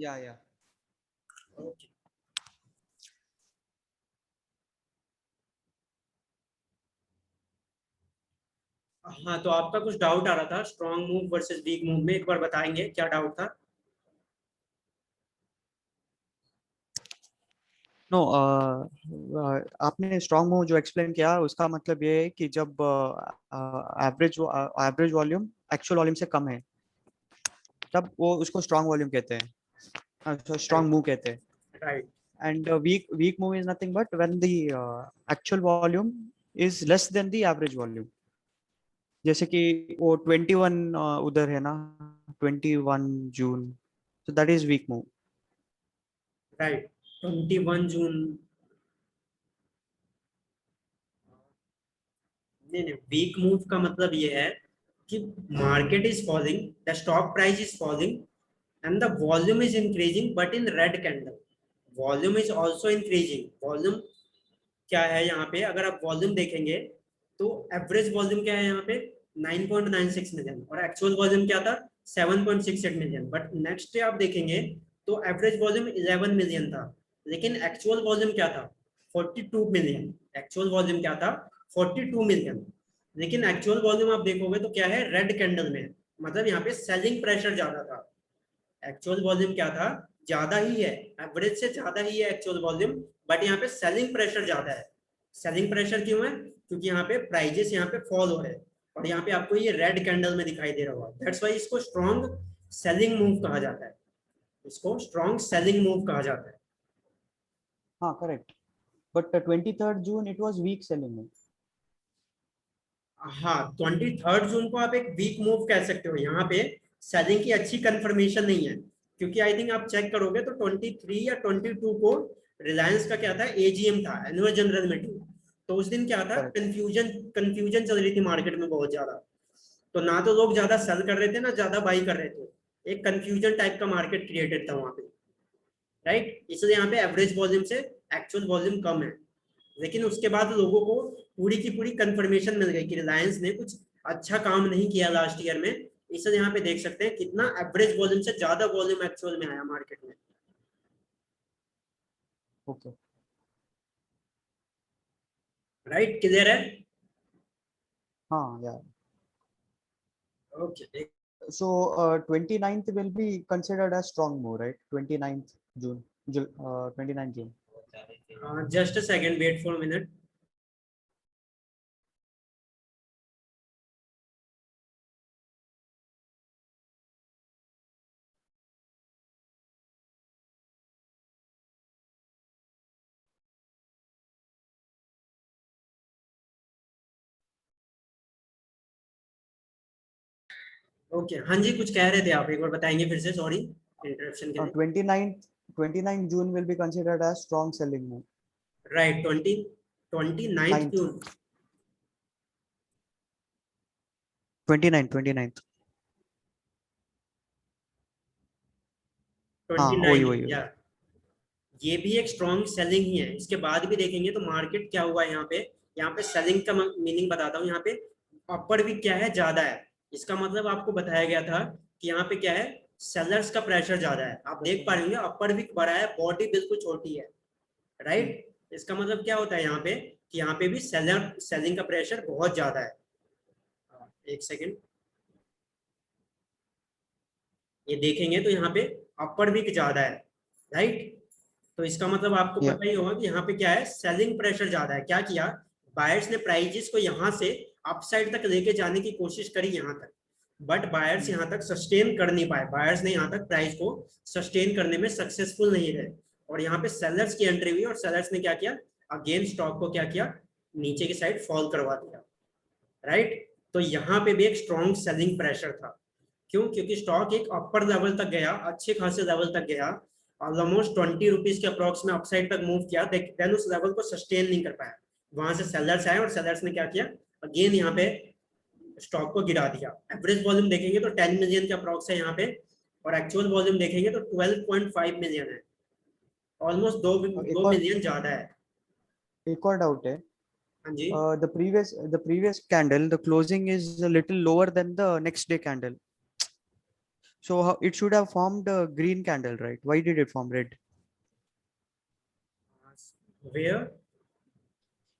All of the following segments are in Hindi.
या ओके। हाँ, तो आपका कुछ डाउट आ रहा था strong move versus weak move में, एक बार बताएंगे क्या डाउट था? नो आपने स्ट्रॉन्ग मूव जो एक्सप्लेन किया उसका मतलब ये है कि जब एवरेज वॉल्यूम एक्चुअल वॉल्यूम से कम है तब वो उसको स्ट्रॉन्ग वॉल्यूम कहते हैं, स्ट्रॉन्ग राइट, मूव कहते हैं. Right, and weak move is nothing but when the actual volume is less than the average volume. जैसे कि वो 21 उधर है ना, 21 June, so that is weak move. Right. 21 June? नहीं नहीं, वीक मूव का मतलब ये है कि market is falling, the stock price is falling and the volume is increasing but in red candle. Volume is also increasing. Volume क्या है यहाँ पे, अगर आप वॉल्यूम देखेंगे तो एवरेज वॉल्यूम क्या है यहाँ पे 9.96 मिलियन और एक्चुअल वॉल्यूम क्या था 7.68 मिलियन। बट नेक्स्ट डे आप देखेंगे तो एवरेज वॉल्यूम 11 मिलियन था, लेकिन एक्चुअल वॉल्यूम क्या था 42 मिलियन। एक्चुअल वॉल्यूम क्या था 42 मिलियन, लेकिन एक्चुअल वॉल्यूम आप देखोगे तो क्या है रेड कैंडल में, मतलब यहाँ पे सेलिंग प्रेशर ज्यादा था। एक्चुअल वॉल्यूम क्या था, ज्यादा ही है, एवरेज से ज्यादा ही है एक्चुअल वॉल्यूम, बट यहाँ पे सेलिंग प्रेशर ज्यादा है। सेलिंग प्रेशर क्यों है, क्योंकि यहाँ पे प्राइजेस यहाँ पे फॉल हो रहे हैं और यहाँ पे आपको ये रेड कैंडल में दिखाई दे रहा होगा। दैट्स वाई इसको स्ट्रॉन्ग सेलिंग मूव कहा जाता है। इसको स्ट्रॉन्ग सेलिंग मूव कहा जाता है। हाँ correct, but 23rd June it was weak selling move. हाँ, 23 जून को आप एक वीक मूव कह सकते हो। यहाँ पे सेलिंग की अच्छी कंफर्मेशन नहीं है, क्योंकि आई थिंक आप चेक करोगे तो 23 या 22 को रिलायंस का क्या था, एजीएम था, एनुअल जनरल मीटिंग। तो उस दिन क्या था, Correct. कंफ्यूजन कंफ्यूजन चल रही थी मार्केट में बहुत ज्यादा। तो ना तो लोग ज्यादा सेल कर रहे थे ना ज्यादा बाई कर रहे थे। एक कंफ्यूजन टाइप का मार्केट क्रिएटेड था वहां पे, राइट। इसलिए यहाँ पे एवरेज वॉल्यूम से एक्चुअल वॉल्यूम कम है। लेकिन उसके बाद लोगों को पूरी की पूरी कंफर्मेशन मिल गई कि रिलायंस ने कुछ अच्छा काम नहीं किया लास्ट ईयर में। इसलिए यहाँ पे देख सकते हैं कितना एवरेज वॉल्यूम से ज्यादा वॉल्यूम एक्चुअल में आया मार्केट में। Okay. राइट, क्लियर है? हाँ yeah. Okay, So 29th will be considered as strong move, right? 29th June, 29th June. Just a second, wait for minute. Okay, हाँ जी, कुछ कह रहे थे आप, एक बार बताएंगे फिर से, सॉरी इंटरप्शन के लिए। 29th June will be considered as strong selling move. Right, 29 9th, June 29th. हाँ ट्वेंटी वही नाइन वही वही. या ये भी एक स्ट्रॉन्ग सेलिंग ही है। इसके बाद भी देखेंगे तो मार्केट क्या हुआ यहाँ पे। यहाँ पे सेलिंग का मीनिंग बताता हूँ। यहाँ पे अपर भी क्या है, ज्यादा है। इसका मतलब आपको बताया गया था कि यहाँ पे क्या है, सेलर्स का प्रेशर ज्यादा है। आप देख पा रहे होंगे अपर भी बड़ा है, बॉडी बिल्कुल छोटी है, राइट। इसका मतलब क्या होता है यहाँ पे कि यहाँ पे भी सेलिंग का प्रेशर बहुत ज्यादा है। एक सेकेंड, ये देखेंगे तो यहाँ पे अपर भी ज्यादा है, राइट। तो इसका मतलब आपको Yeah. पता ही होगा कि यहाँ पे क्या है, सेलिंग प्रेशर ज्यादा है। क्या किया, बायर्स ने प्राइजेस को यहाँ से अपसाइड तक लेके जाने की कोशिश करी यहाँ तक, बट बायर्स यहाँ तक सस्टेन कर नहीं पाए। बायर्स ने यहाँ तक प्राइस को सस्टेन करने में सक्सेसफुल नहीं रहे और यहाँ पे सेलर्स की एंट्री हुई और सेलर्स ने क्या किया, अगेन स्टॉक को क्या किया, नीचे की साइड फॉल करवा दिया, राइट। तो यहाँ पे भी एक स्ट्रॉन्ग सेलिंग प्रेशर था। क्यों, क्योंकि स्टॉक एक अपर लेवल तक गया, अच्छे खासे लेवल तक गया, ऑलमोस्ट 20 रुपीज के अप्रॉक्स में अपसाइड तक मूव किया, देन उस लेवल को सस्टेन नहीं कर पाया। वहां से सेलर्स आए और सेलर्स ने क्या किया, अगेन यहाँ पे स्टॉक को गिरा दिया। एवरेज वॉल्यूम देखेंगे तो 10 मिलियन के अप्रॉक्स है यहाँ पे और एक्चुअल वॉल्यूम देखेंगे तो 12.5 मिलियन है। ऑलमोस्ट दो एक और मिलियन ज्यादा है। डाउट है. हाँ जी। The previous candle, the closing is a little lower than the next day candle. So it should have formed a green candle, right? Why did it form red? Where?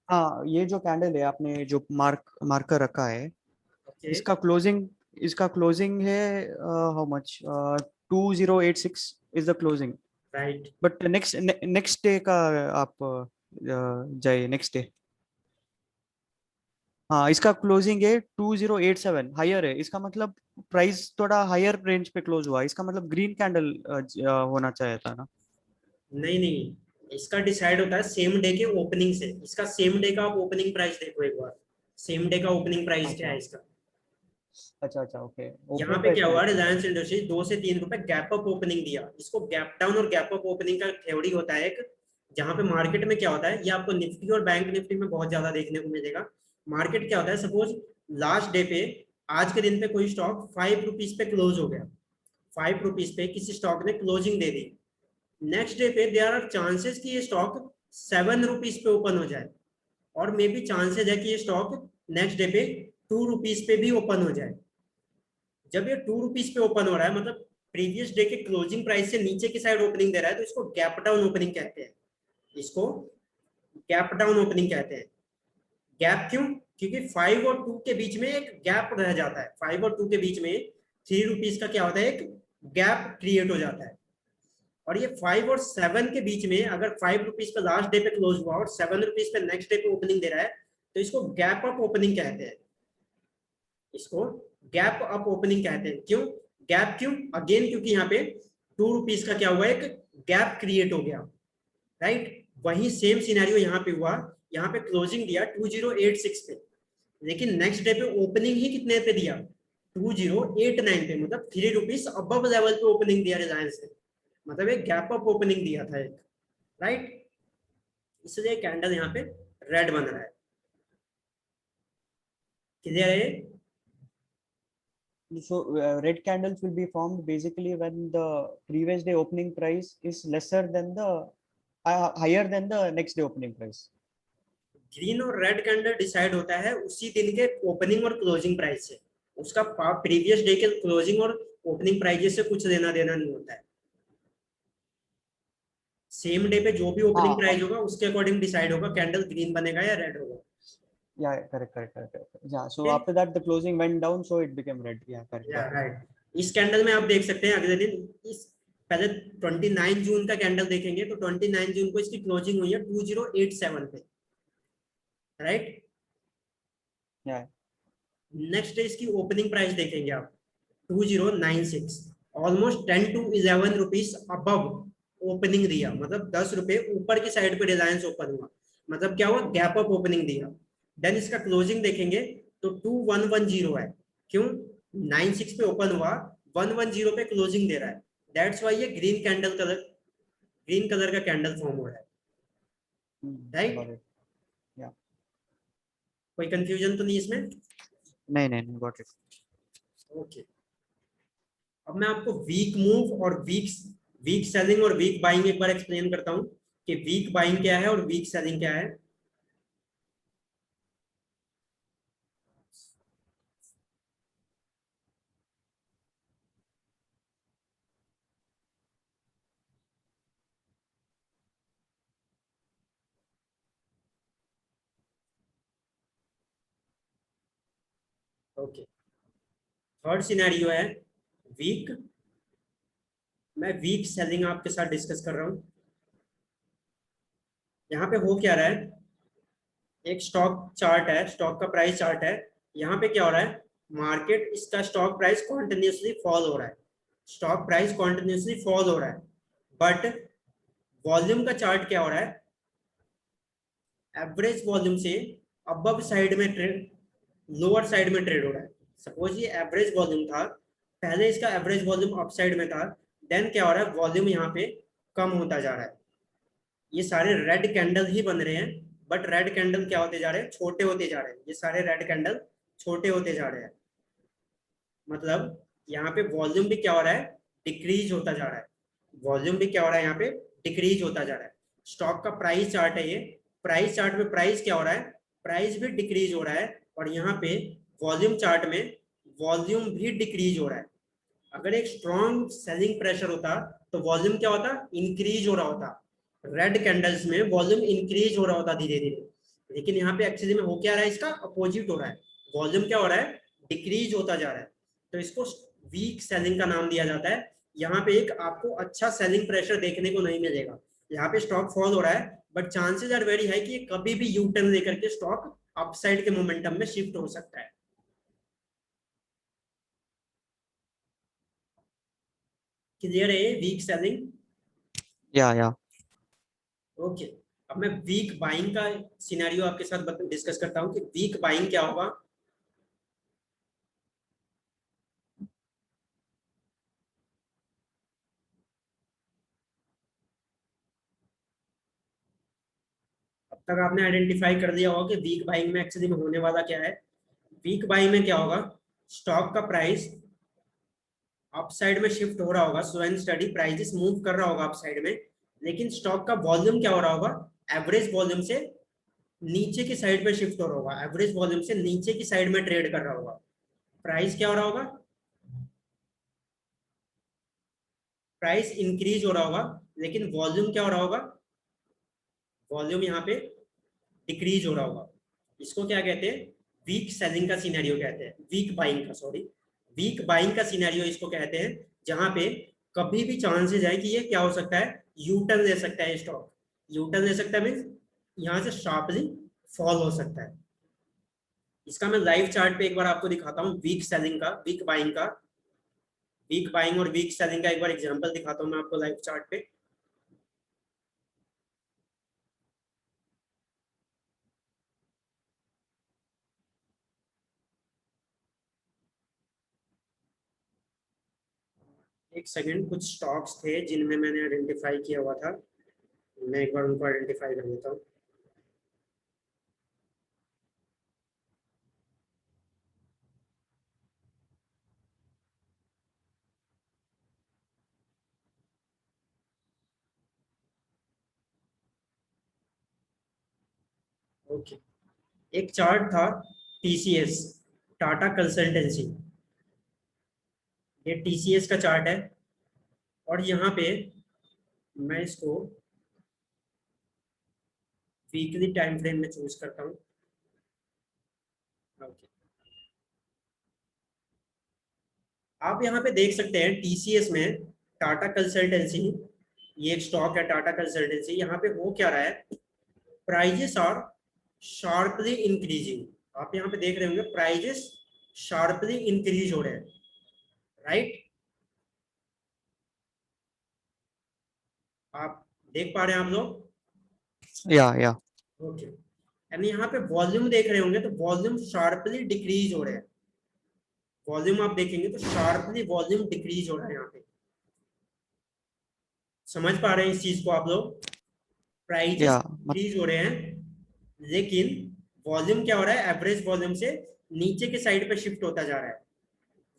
हाँ, ये जो कैंडल है आपने जो मार्कर रखा है, Okay, इसका क्लोजिंग है how much 2086 is the closing. right. But next day का आप जाइए नेक्स्ट डे. हाँ, इसका क्लोजिंग है 2087, हायर है. इसका मतलब प्राइस थोड़ा हायर रेंज पे क्लोज हुआ. इसका मतलब ग्रीन कैंडल होना चाहिए था ना. नहीं नहीं, इसका डिसाइड होता है सेम डे के ओपनिंग से. इसका सेम डे का आप ओपनिंग प्राइस देखो एक बार. सेम डे का ओपनिंग प्राइस क्या अच्छा है इसका. अच्छा अच्छा, ओके. यहाँ ओपनिंग पे प्राइस क्या क्या हुआ, है इसका? रिलायंस इंडस्ट्रीज 2 से 3 रुपए गैप अप ओपनिंग दिया. इसको गैप डाउन और गैप अप ओपनिंग का थ्योरी होता है एक. जहाँ पे मार्केट में क्या होता है, ये आपको निफ्टी और बैंक निफ्टी में बहुत ज्यादा देखने को मिलेगा. मार्केट क्या होता है, सपोज लास्ट डे पे, आज के दिन पे कोई स्टॉक 5 रुपीज पे क्लोज हो गया. 5 रुपीज पे किसी स्टॉक ने क्लोजिंग दे दी. नेक्स्ट डे पे देयर आर चांसेस कि ये स्टॉक 7 रुपीज पे ओपन हो जाए, और मे बी चांसेस है कि ये स्टॉक नेक्स्ट डे पे 2 रुपीज पे भी ओपन हो जाए. जब ये 2 रुपीज पे ओपन हो रहा है, मतलब प्रीवियस डे के क्लोजिंग प्राइस से नीचे की साइड ओपनिंग दे रहा है, तो इसको गैप डाउन ओपनिंग कहते हैं. इसको गैप डाउन ओपनिंग कहते हैं. गैप क्यों? क्योंकि 5 और 2 के बीच में एक गैप रह जाता है. 5 और 2 के बीच में 3 रुपीज का क्या होता है, एक गैप क्रिएट हो जाता है. और ये 5 और 7 के बीच में अगर 5 रुपीज पे लास्ट डे पे क्लोज हुआ और 7 रुपीज पे नेक्स्ट डे पे ओपनिंग दे रहा है, तो इसको गैप अप ओपनिंग कहते हैं. इसको गैप अप ओपनिंग कहते हैं. क्यों गैप, क्यों? अगेन क्योंकि यहाँ पे 2 रुपीज का क्या हुआ, एक गैप क्रिएट हो गया. राइट. वही सेम सिनेरियो यहाँ पे हुआ. यहाँ पे क्लोजिंग दिया 2086 पे, लेकिन नेक्स्ट डे पे ओपनिंग ही कितने पे दिया, 2089 पे. मतलब 3 रुपीज अबव लेवल पे ओपनिंग दिया रिलायंस ने. मतलब एक गैप अप ओपनिंग दिया था एक. राइट. इसलिए कैंडल यहाँ पे रेड बन रहा है. क्लियर है? So red candles will be formed basically when the previous day opening price is lesser than the higher than the next day opening price. Green और रेड कैंडल डिसाइड होता है उसी दिन के ओपनिंग और क्लोजिंग प्राइस से. उसका प्रीवियस डे के क्लोजिंग और ओपनिंग प्राइस से कुछ लेना देना नहीं होता है. सेम डे पे जो भी ओपनिंग हाँ, प्राइस होगा उसके अकॉर्डिंग डिसाइड होगा कैंडल ग्रीन बनेगा या रेड होगा. yeah, correct. Yeah, so Okay? after that the closing went down, so it became red. Yeah, correct, या got it. राइट. इस कैंडल में आप देख सकते हैं अगले दिन, इस पहले 29 जून का कैंडल देखेंगे तो 29 जून को इसकी क्लोजिंग हुई है 2087 पे. राइट. Yeah, नेक्स्ट डे इसकी ओपनिंग प्राइस देखेंगे आप 2096. Almost 10 to 11 rupees above opening दिया. मतलब 10 रुपए ऊपर की साइड पे रिलायंस ओपन हुआ. मतलब क्या हुआ, गैप अप ओपनिंग दिया. देन इसका क्लोजिंग देखेंगे तो 2110 है. क्यों? 96 पे ओपन हुआ, 110 पे क्लोजिंग दे रहा है. दैट्स वाई ये ग्रीन कलर का कैंडल फॉर्म हो रहा है. got right. it. Yeah, कोई कंफ्यूजन तो नहीं इसमें? नहीं, got it. ओके. अब मैं आपको वीक मूव और वीक सेलिंग और वीक बाइंग एक बार एक्सप्लेन करता हूं कि वीक बाइंग क्या है और वीक सेलिंग क्या है. ओके. थर्ड सिनेरियो है वीक. मैं वीक सेलिंग आपके साथ डिस्कस कर रहा हूं. यहाँ पे हो क्या रहा है, एक स्टॉक चार्ट है, स्टॉक का प्राइस चार्ट है. यहाँ पे क्या हो रहा है, मार्केट इसका स्टॉक प्राइस कॉन्टिन्यूसली फॉल हो रहा है. स्टॉक प्राइस कॉन्टिन्यूसली फॉल हो रहा है. बट वॉल्यूम का चार्ट क्या हो रहा है, एवरेज वॉल्यूम से अबव साइड में ट्रेड, लोअर साइड में ट्रेड हो रहा है. सपोज ये एवरेज वॉल्यूम था, पहले इसका एवरेज वॉल्यूम अप साइड में था. देन क्या हो रहा है, वॉल्यूम यहाँ पे कम होता जा रहा है. ये सारे रेड कैंडल ही बन रहे हैं, बट रेड कैंडल क्या होते जा रहे हैं, छोटे होते जा रहे हैं. ये सारे रेड कैंडल छोटे होते जा रहे हैं. मतलब यहाँ पे वॉल्यूम भी क्या हो रहा है, डिक्रीज होता जा रहा है. वॉल्यूम भी क्या हो रहा है, यहाँ पे डिक्रीज होता जा रहा है. स्टॉक का प्राइस चार्ट है ये. प्राइस चार्ट में प्राइस क्या हो रहा है, प्राइस भी डिक्रीज हो रहा है. और यहाँ पे वॉल्यूम चार्ट में वॉल्यूम भी डिक्रीज हो रहा है. अगर एक स्ट्रॉन्ग सेलिंग प्रेशर होता तो वॉल्यूम क्या होता, इंक्रीज हो रहा होता, रेड कैंडल्स में वॉल्यूम इंक्रीज हो रहा होता धीरे धीरे। लेकिन यहाँ पे एक्चुअली में हो क्या रहा है, इसका अपोजिट हो रहा है, वॉल्यूम क्या हो रहा है, डिक्रीज होता जा रहा है। तो इसको वीक सेलिंग का नाम दिया जाता है। यहाँ पे एक आपको अच्छा सेलिंग प्रेशर देखने को नहीं मिलेगा। यहाँ पे स्टॉक फॉल हो रहा है but chances are very high कि ये कभी भी यू टर्न लेकर के स्टॉक अपसाइड के मोमेंटम में शिफ्ट हो सकता है। क्लियर है वीक सेलिंग? या ओके। अब मैं वीक बाइंग का सिनेरियो आपके साथ डिस्कस करता हूँ कि वीक बाइंग क्या होगा। अब तक आपने आइडेंटिफाई कर दिया होगा कि वीक बाइंग में एक्चुअली में होने वाला क्या है। वीक बाइंग में क्या होगा, स्टॉक का प्राइस अपसाइड में शिफ्ट हो रहा होगा, slow and study prices move कर रहा होगा अपसाइड में, लेकिन स्टॉक का वॉल्यूम क्या हो रहा होगा, एवरेज वॉल्यूम से नीचे की साइड पे शिफ्ट हो रहा होगा, एवरेज वॉल्यूम से नीचे की साइड में ट्रेड कर रहा होगा। प्राइस क्या हो रहा होगा, प्राइस इंक्रीज हो रहा होगा, लेकिन वॉल्यूम क्या हो रहा होगा, वॉल्यूम यहाँ पे डिक्रीज हो रहा होगा। इसको क्या कहते हैं, वीक सेलिंग का सिनेरियो कहते हैं, वीक बाइंग का, सॉरी, वीक बाइंग का सिनेरियो इसको कहते हैं, जहां पे कभी भी चांसेस है कि ये क्या हो सकता है, यू टर्न ले सकता है स्टॉक। यू टर्न ले सकता है मीन्स यहाँ से शार्पली फॉल हो सकता है। इसका मैं लाइव चार्ट पे एक बार आपको दिखाता हूँ, वीक सेलिंग का, वीक बाइंग का, वीक बाइंग और वीक सेलिंग का एक बार एग्जांपल दिखाता हूँ मैं आपको लाइव चार्ट पे। एक सेकंड, कुछ स्टॉक्स थे जिनमें मैंने आइडेंटिफाई किया हुआ था, मैं एक बार उनको आइडेंटिफाई कर लेता हूँ। ओके। एक चार्ट था टीसीएस, टाटा कंसल्टेंसी, ये टीसीएस का चार्ट है। और यहाँ पे मैं इसको वीकली टाइम फ्रेम में चूज करता हूँ। ओके। आप यहाँ पे देख सकते हैं टीसीएस में टाटा कंसल्टेंसी, ये एक स्टॉक है टाटा कंसल्टेंसी। यहाँ पे हो क्या रहा है, प्राइजेस आर शार्पली इंक्रीजिंग। आप यहाँ पे देख रहे होंगे प्राइजेस शार्पली इंक्रीज हो रहे हैं, राइट? आप देख पा रहे हैं आप लोग? या ओके। यानी यहाँ पे वॉल्यूम देख रहे होंगे तो वॉल्यूम शार्पली डिक्रीज हो रहे हैं, वॉल्यूम आप देखेंगे तो शार्पली वॉल्यूम डिक्रीज हो रहा है यहाँ पे। समझ पा रहे हैं इस चीज को आप लोग? प्राइजेस या डिक्रीज हो रहे हैं, लेकिन वॉल्यूम क्या हो रहा है, एवरेज वॉल्यूम से नीचे के साइड पे शिफ्ट होता जा रहा है।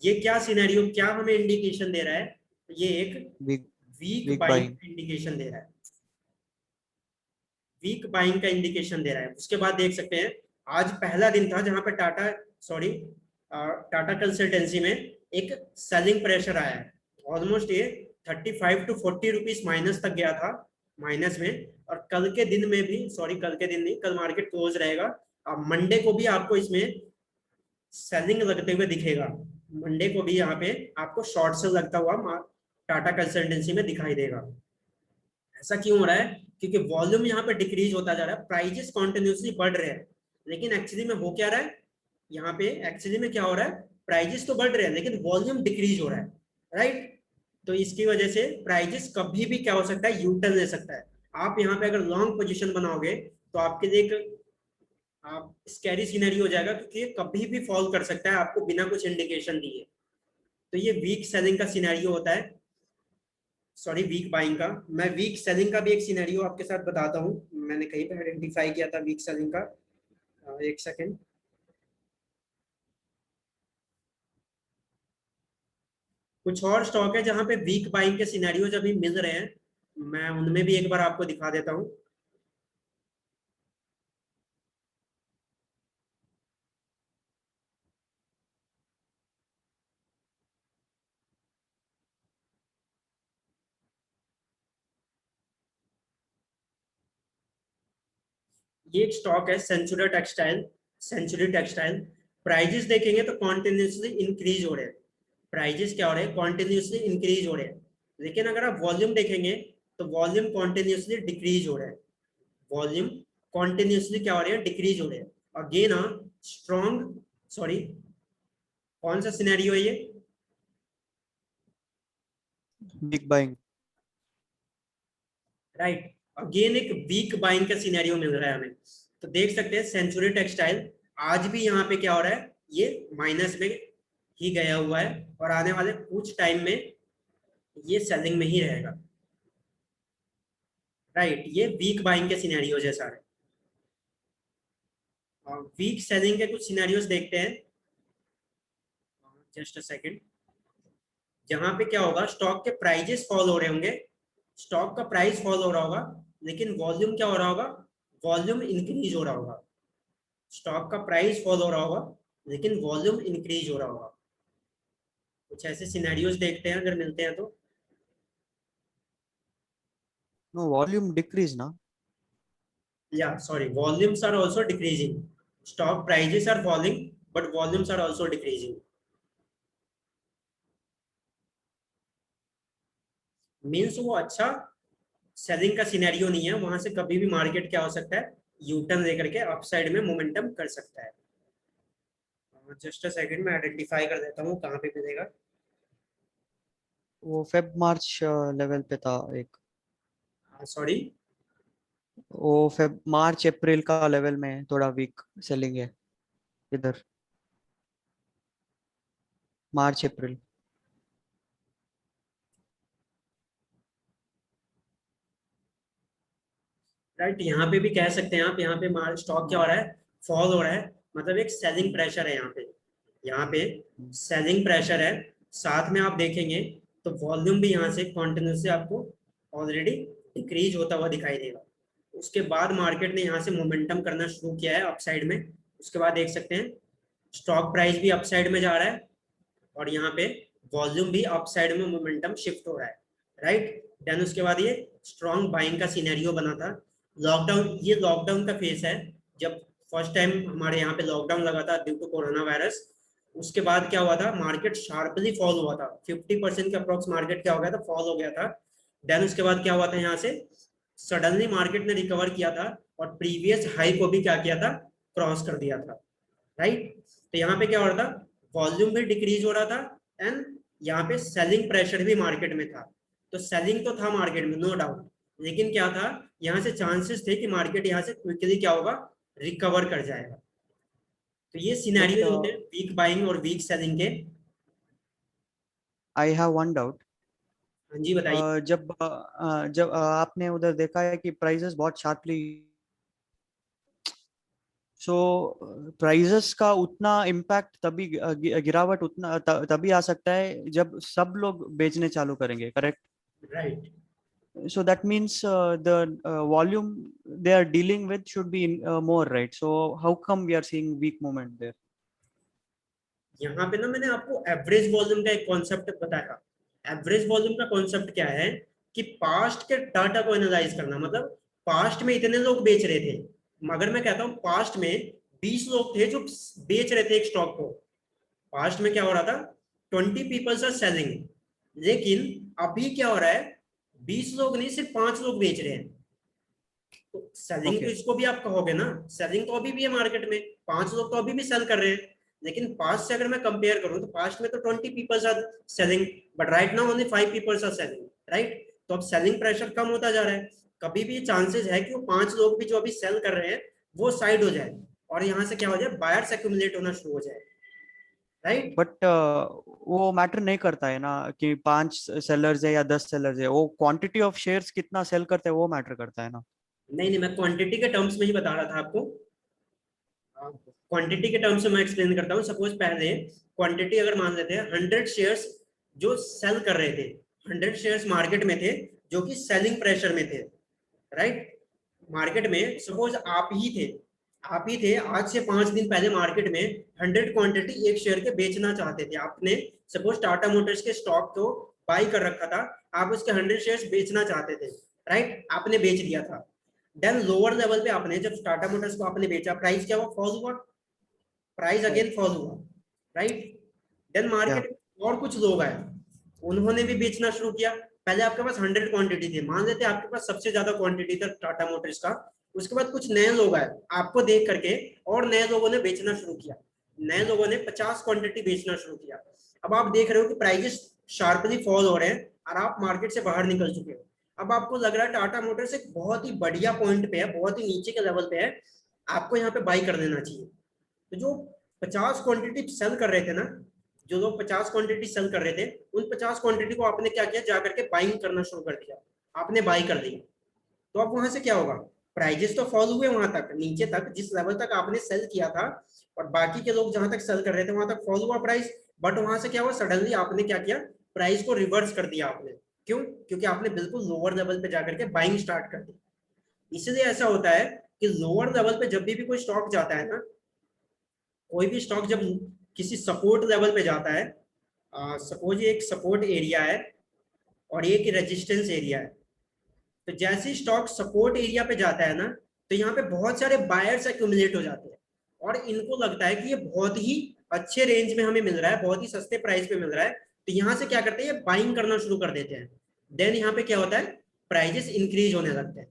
ये क्या सिनेरियो, क्या हमें इंडिकेशन दे रहा है, ये एक weak weak weak buying buying. का इंडिकेशन दे रहा है, वीक बाइंग का इंडिकेशन दे रहा है। उसके बाद देख सकते हैं आज पहला दिन था जहां पे टाटा, सॉरी, टाटा कंसल्टेंसी में एक सेलिंग प्रेशर आया है। ऑलमोस्ट ये 35 to 40 रुपीज माइनस तक गया था, माइनस में। और कल के दिन में भी, सॉरी कल के दिन नहीं, कल मार्केट क्लोज रहेगा, अब मंडे को भी आपको इसमें सेलिंग लगते हुए दिखेगा। मंडे को भी यहाँ पे आपको शॉर्ट सेल लगता हुआ टाटा कंसल्टेंसी में दिखाई देगा। ऐसा क्यों हो रहा है, क्योंकि वॉल्यूम यहाँ पे डिक्रीज होता जा रहा है, प्राइजेस कॉन्टिन्यूसली बढ़ रहे हैं, लेकिन एक्चुअली में हो क्या रहा है, यहाँ पे एक्चुअली में क्या हो रहा है, प्राइजेस तो बढ़ रहे हैं लेकिन वॉल्यूम डिक्रीज हो रहा है, राइट? तो इसकी वजह से प्राइजेस कभी भी क्या हो सकता है, यूटर्न ले सकता है। आप यहाँ पे अगर लॉन्ग पोजिशन बनाओगे तो आपके लिए एक आप स्कैरी सीनरी हो जाएगा, क्योंकि ये कभी भी फॉल कर सकता है आपको बिना कुछ इंडिकेशन दिए। तो ये वीक सेलिंग का सिनेरियो होता है, सॉरी वीक बाइंग का। मैं वीक सेलिंग का भी एक सिनेरियो आपके साथ बताता हूँ, मैंने कहीं पे आइडेंटिफाई किया था वीक सेलिंग का। एक सेकेंड। कुछ और स्टॉक है जहां पे वीक बाइंग के सिनेरियो जब भी मिल रहे हैं, मैं उनमें भी एक बार आपको दिखा देता हूँ। ये एक स्टॉक है century textile. Century textile prices देखेंगे तो कॉन्टिन्यूसली इंक्रीज हो रहे हैं। प्राइजेस क्या हो रहे हैं, कॉन्टिन्यूसली इंक्रीज हो रहे हैं। लेकिन अगर आप वॉल्यूम देखेंगे तो वॉल्यूम कॉन्टिन्यूसली डिक्रीज हो रहा है। वॉल्यूम कॉन्टिन्यूसली क्या हो रहे हैं, डिक्रीज हो रहे हैं। अगेन स्ट्रॉन्ग, सॉरी कौन सा सिनेरियो है ये, बिग बाइंग। राइट। अगेन एक वीक बाइंग का सिनेरियो मिल रहा है हमें। तो देख सकते हैं सेंचुरी टेक्सटाइल आज भी यहाँ पे क्या हो रहा है, ये माइनस में ही गया हुआ है और आने वाले कुछ टाइम में ये सेलिंग में ही रहेगा। राइट, ये वीक बाइंग के सिनेरियो जैसा है। और वीक सेलिंग के कुछ सिनेरियोस देखते हैं, जस्ट अ सेकंड। जहां पे क्या होगा, स्टॉक के प्राइजेस फॉल हो रहे होंगे, स्टॉक का प्राइस फॉल हो रहा होगा, लेकिन वॉल्यूम क्या हो रहा होगा, वॉल्यूम इंक्रीज हो रहा होगा। स्टॉक का प्राइस फॉल हो रहा होगा लेकिन वॉल्यूम इंक्रीज हो रहा होगा। कुछ ऐसे सिनेरियोस देखते हैं अगर मिलते हैं तो। नो, वॉल्यूम डिक्रीज ना। या sorry, volumes are also decreasing. Stock prices are falling but volumes are also decreasing. Means वो अच्छा सेलिंग का सिनेरियो नहीं है, वहां से कभी भी मार्केट क्या हो सकता है, यूटर्न लेकर के अपसाइड में मोमेंटम कर सकता है। जस्ट अ सेकंड, मैं आइडेंटिफाई कर देता हूँ कहाँ पे मिलेगा। वो फेब मार्च लेवल पे था एक। सॉरी, वो फेब मार्च अप्रैल का लेवल में थोड़ा वीक सेलिंग है इधर, मार्च अप्रैल। राइट, यहाँ पे भी कह सकते हैं आप, यहाँ पे स्टॉक क्या हो रहा है, फॉल हो रहा है, मतलब एक सेलिंग प्रेशर है यहाँ पे। यहाँ पे सेलिंग प्रेशर है, साथ में आप देखेंगे तो वॉल्यूम भी यहाँ से कॉन्टिन्यूसली आपको ऑलरेडी डिक्रीज होता हुआ दिखाई देगा। उसके बाद मार्केट ने यहाँ से मोमेंटम करना शुरू किया है अपसाइड में। उसके बाद देख सकते हैं स्टॉक प्राइस भी अपसाइड में जा रहा है और यहाँ पे वॉल्यूम भी अपसाइड में मोमेंटम शिफ्ट हो रहा है। राइट, देन उसके बाद ये स्ट्रॉन्ग बाइंग का सिनेरियो बना था। लॉकडाउन, ये लॉकडाउन का फेस है, जब फर्स्ट टाइम हमारे यहाँ पे लॉकडाउन लगा था ड्यू टू कोरोना वायरस। उसके बाद क्या हुआ था, मार्केट शार्पली फॉल हुआ था, 50% के अप्रोक्स मार्केट क्या हो गया था, फॉल हो गया था। देन उसके बाद क्या हुआ था, यहाँ से सडनली मार्केट ने रिकवर किया था और प्रीवियस हाई को भी क्या किया था, क्रॉस कर दिया था। राइट, तो यहाँ पे क्या हो रहा था, वॉल्यूम भी डिक्रीज हो रहा था एंड यहाँ पे सेलिंग प्रेशर भी मार्केट में था। तो सेलिंग तो था मार्केट में, नो डाउट, लेकिन क्या था, यहाँ से चांसेस थे कि मार्केट यहाँ से क्विकली क्या होगा, रिकवर कर जाएगा। तो ये बट सिनेरियोज होते हैं वीक बाइंग और वीक सेलिंग के। I have one doubt. हाँ जी बताइए। जब आपने उधर देखा है कि प्राइसेस बहुत शार्पली, सो प्राइसेस का उतना इम्पैक्ट तभी गिरावट उतना तभी आ सकता है जब सब लोग बेचने चालू करेंगे, correct? Right, So that means the volume they are dealing with should be more, right? So how come we are seeing weak movement there? यहाँ पे ना मैंने आपको एवरेज वॉल्यूम का एक कॉन्सेप्ट बताया। एवरेज वॉल्यूम का कॉन्सेप्ट क्या है कि पास्ट के डाटा को एनालाइज करना, मतलब पास्ट में इतने लोग बेच रहे थे, मगर मैं कहता हूँ पास्ट में 20 लोग थे जो बेच रहे थे एक स्टॉक को। पास्ट में क्या हो रहा था, 20 पीपल्स आर सेलिंग, लेकिन अभी क्या हो रहा है, 20 लोग नहीं, सिर्फ 5 लोग बेच रहे हैं। तो सेलिंग तो Okay. इसको भी आप कहोगे ना, सेलिंग तो अभी भी है मार्केट में, 5 लोग तो अभी भी सेल कर रहे हैं। लेकिन पास्ट से अगर मैं कंपेयर करूं तो पास्ट में तो 20 peoples are selling, but right now only 5 peoples are selling. Right, तो अब सेलिंग प्रेशर कम होता जा रहा है। कभी भी चांसेस है कि वो 5 लोग भी जो अभी सेल कर रहे हैं वो साइड हो जाए और यहाँ से क्या हो जाए, बायर्स एक्यूमुलेट होना शुरू हो जाए। राइट, बट वो मैटर नहीं करता है ना कि 5 सेलर्स है या 10 सेलर्स है, वो क्वांटिटी ऑफ शेयर्स कितना सेल करते हैं वो मैटर करता है ना। नहीं नहीं, मैं क्वांटिटी के टर्म्स में ही बता रहा था आपको। क्वांटिटी के टर्म्स में मैं एक्सप्लेन करता हूँ। सपोज पहले क्वांटिटी अगर मान लेते हैं 100 शेयर्स जो सेल कर रहे थे, 100 शेयर्स मार्केट में थे जो कि सेलिंग प्रेशर में थे। राइट, मार्केट में सपोज आप ही थे आज से 5 दिन पहले मार्केट में 100 क्वांटिटी एक शेयर के बेचना चाहते थे। आपने सपोज टाटा मोटर्स के स्टॉक को बाई कर रखा था, आप उसके 100 शेयर्स बेचना चाहते थे। राइट, आपने बेच दिया था। देन लोअर लेवल पे आपने जब टाटा मोटर्स को आपने बेचा, प्राइस क्या हुआ, फॉल हुआ, प्राइस अगेन फॉल हुआ, राइट। Then Yeah. मार्केट में और कुछ लोग आए, उन्होंने भी बेचना शुरू किया। पहले आपके पास 100 क्वांटिटी थी, मान लेते आपके पास सबसे ज्यादा क्वांटिटी था टाटा मोटर्स का। उसके बाद कुछ नए लोग आए आपको देख करके, और नए लोगों ने बेचना शुरू किया। नए लोगों ने 50 क्वांटिटी बेचना शुरू किया। अब आप देख रहे हो कि प्राइजेस शार्पली फॉल हो रहे हैं और आप मार्केट से बाहर निकल चुके हो। अब आपको लग रहा है टाटा मोटर्स एक बहुत ही बढ़िया पॉइंट पे है, बहुत ही नीचे के लेवल पे है, आपको यहाँ पे बाई कर देना चाहिए। तो जो 50 क्वांटिटी सेल कर रहे थे ना, जो लोग 50 क्वांटिटी सेल कर रहे थे, उन 50 क्वांटिटी को आपने क्या किया, जाकर के बाइंग करना शुरू कर दिया, आपने बाई कर दिया। तो अब वहां से क्या होगा, प्राइजेस तो फॉल हुए वहां तक, नीचे तक जिस लेवल तक आपने सेल किया था, और बाकी के लोग जहां तक सेल कर रहे थे वहां तक फॉल हुआ प्राइस। बट वहां से क्या हुआ, सडनली आपने क्या किया, प्राइस को रिवर्स कर दिया आपने। क्यों? क्योंकि आपने बिल्कुल लोअर लेवल पे जाकर के बाइंग स्टार्ट कर दी। इसलिए ऐसा होता है कि लोअर लेवल पे जब भी कोई स्टॉक जाता है ना, कोई भी स्टॉक जब किसी सपोर्ट लेवल पे जाता है, सपोज ये एक सपोर्ट एरिया है और ये एक रेजिस्टेंस एरिया है, तो जैसे ही स्टॉक सपोर्ट एरिया पे जाता है ना, तो यहाँ पे बहुत सारे बायर्स एक्यूमुलेट हो जाते हैं, और इनको लगता है कि ये बहुत ही अच्छे रेंज में हमें मिल रहा है, बहुत ही सस्ते प्राइस पे मिल रहा है, तो यहाँ से क्या करते हैं, ये बाइंग करना शुरू कर देते हैं। देन यहाँ पे क्या होता है, प्राइजेस इंक्रीज होने लगते हैं।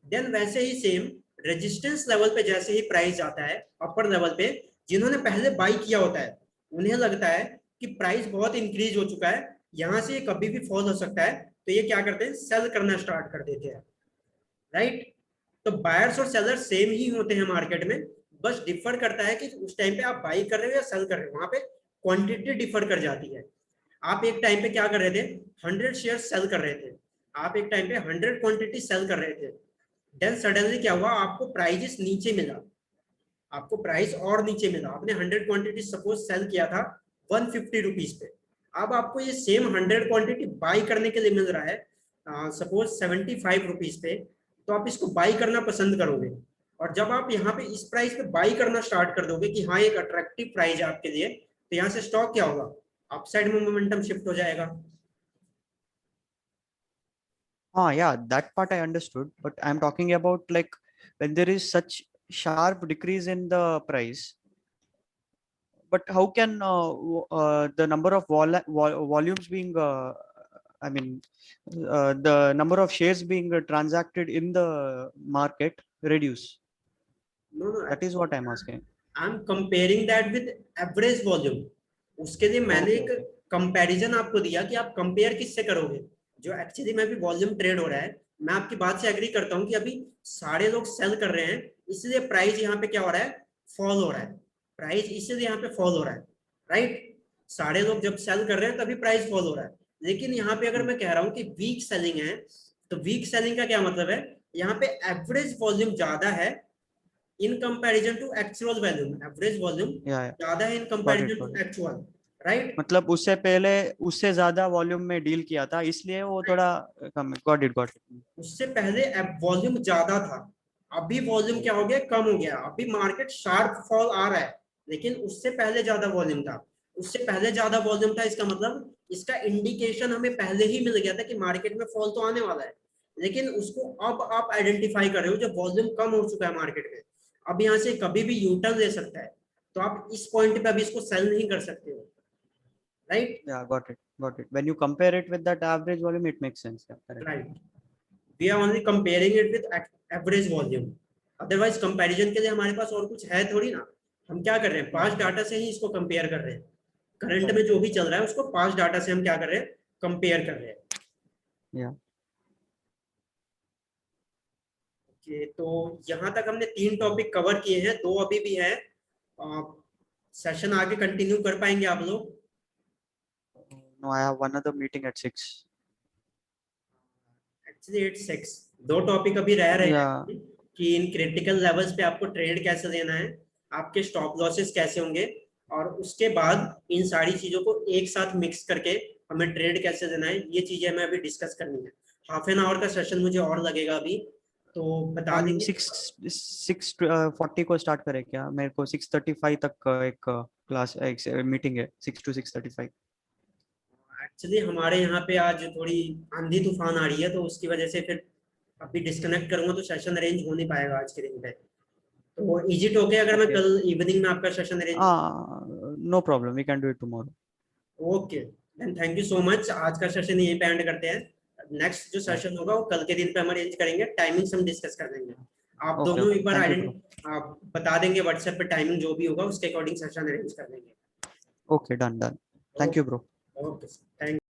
देन वैसे ही सेम रेजिस्टेंस लेवल पे जैसे ही प्राइस जाता है अपर लेवल पे, जिन्होंने पहले बाई किया होता है उन्हें लगता है कि प्राइस बहुत इंक्रीज हो चुका है, यहाँ से ये कभी भी फॉल हो सकता है, तो ये क्या करते हैं, सेल करना स्टार्ट कर देते हैं, राइट। तो बायर्स और सेलर्स सेम ही होते हैं मार्केट में, बस डिफर करता है कि उस टाइम पे आप बाई कर रहे हो या सेल कर रहे हो, वहां पे क्वांटिटी डिफर कर जाती है। आप एक टाइम पे क्या कर रहे थे, 100 शेयर सेल कर रहे थे, आप एक टाइम पे 100 क्वांटिटी सेल कर रहे थे। देन सडनली क्या हुआ, आपको प्राइजेस नीचे मिला, आपको प्राइस और नीचे मिला, आपने 100 क्वांटिटी सपोज सेल किया था 150 रुपीज पे, अब आपको ये सेम 100 क्वांटिटी बाई करने के लिए मिल रहा है सपोज 75 रुपीज पे, तो आप इसको बाई करना पसंद करोगे। और जब आप यहाँ पे इस प्राइस पे बाई करना स्टार्ट कर दोगे कि हाँ एक अट्रैक्टिव प्राइस है आपके लिए, तो यहाँ से स्टॉक क्या होगा, अपसाइड में मोमेंटम शिफ्ट हो जाएगा। Yeah, that part I understood, but I'm talking about like when there is such sharp decrease in the price, but how can the number of volumes being, I mean, the number of shares being transacted in the market reduce? No no, That is what I'm asking. I am comparing that with average volume. उसके लिए मैंने Okay, एक okay. कंपैरिजन आपको दिया कि आप कंपेयर किससे करोगे, जो एक्चुअली में अभी वॉल्यूम ट्रेड हो रहा है। मैं आपकी बात से एग्री करता हूँ कि अभी सारे लोग सेल कर रहे हैं, इसलिए प्राइस यहाँ पे क्या हो रहा है, फॉल हो रहा है, प्राइस इसलिए यहाँ पे फॉल हो रहा है, राइट। सारे लोग जब सेल कर रहे हैं तभी प्राइस फॉल हो रहा है। लेकिन यहाँ पे अगर Hmm. मैं कह रहा हूँ कि वीक सेलिंग है, तो वीक सेलिंग का क्या मतलब है, यहाँ पे एवरेज वॉल्यूम ज्यादा है in comparison to actual volume, average volume Yeah, ज्यादा है in got it, comparison got to it. Actual, right. मतलब उससे पहले उससे ज्यादा वॉल्यूम में डील किया था, इसलिए वो थोड़ा कम। Got it, got it. उससे पहले वॉल्यूम ज्यादा था, अभी वॉल्यूम क्या हो गया, कम हो गया, अभी मार्केट शार्प फॉल आ रहा है, लेकिन उससे पहले ज्यादा वॉल्यूम था। उससे पहले ज्यादा वॉल्यूम था, इसका मतलब इसका इंडिकेशन हमें पहले ही मिल गया था कि मार्केट में फॉल तो आने वाला है, लेकिन उसको अब आप आइडेंटिफाई कर रहे हो जब वॉल्यूम कम हो चुका है मार्केट में। अब यहाँ से कभी भी यू टर्न ले सकता है, तो आप इस पॉइंट पे अभी इसको सेल नहीं कर सकते हो, right. Yeah, got it, got it. When you compare it with that average volume, it makes sense. Yeah, correct. Right, we are only comparing it with average volume, otherwise comparison के लिए हमारे पास और कुछ है थोड़ी ना। हम क्या कर रहे हैं, पांच डाटा से ही इसको कंपेयर कर रहे हैं, करंट में जो भी चल रहा है उसको पांच डाटा से हम क्या कर रहे हैं, कंपेयर कर रहे हैं। Yeah. ओके, तो यहाँ तक हमने 3 टॉपिक कवर किए हैं, 2 अभी भी है, सेशन आगे कंटिन्यू कर पाएंगे आप लोग? No, I have one other meeting at 6. Actually it's 6, 2 topic अभी रह रहे Yeah. हैं कि इन क्रिटिकल लेवल्स पे आपको ट्रेड कैसे लेना है, आपके स्टॉप लॉसेस कैसे होंगे, और उसके बाद इन सारी चीजों को एक साथ मिक्स करके हमें ट्रेड कैसे देना है, ये चीजें हमें अभी डिस्कस करनी है। हाफ एन आवर का सेशन मुझे और लगेगा अभी, तो बता हम देंगे। 6:40 को स्टार्ट करें क्या? मेरे को 6:35 तक एक क्लास एक मीटिंग है, 6 to 6:35. एक्चुअली हमारे यहाँ पे आज थोड़ी आंधी तूफान आ रही है, तो उसकी वजह से फिर अभी डिस्कनेक्ट करूंगा तो सेशन अरेंज हो नहीं पाएगा आज के दिन पे। तो इज इट ओके अगर मैं Okay. कल इवनिंग में आपका session arrange? No problem. We can do it tomorrow. Okay then, thank you so much. आज का सेशन यहीं पे एंड करते हैं। नेक्स्ट जो Yeah. सेशन होगा वो कल के दिन पे हम अरेंज करेंगे, टाइमिंग्स हम डिस्कस कर लेंगे। आप Okay. दोनों Okay. एक बार Thank you, bro. आप बता देंगे व्हाट्सएप पे टाइमिंग जो भी होगा उसके अकॉर्डिंग सेशन अरेंज कर लेंगे। Okay. Done. Done. Thank you, bro. Okay, thank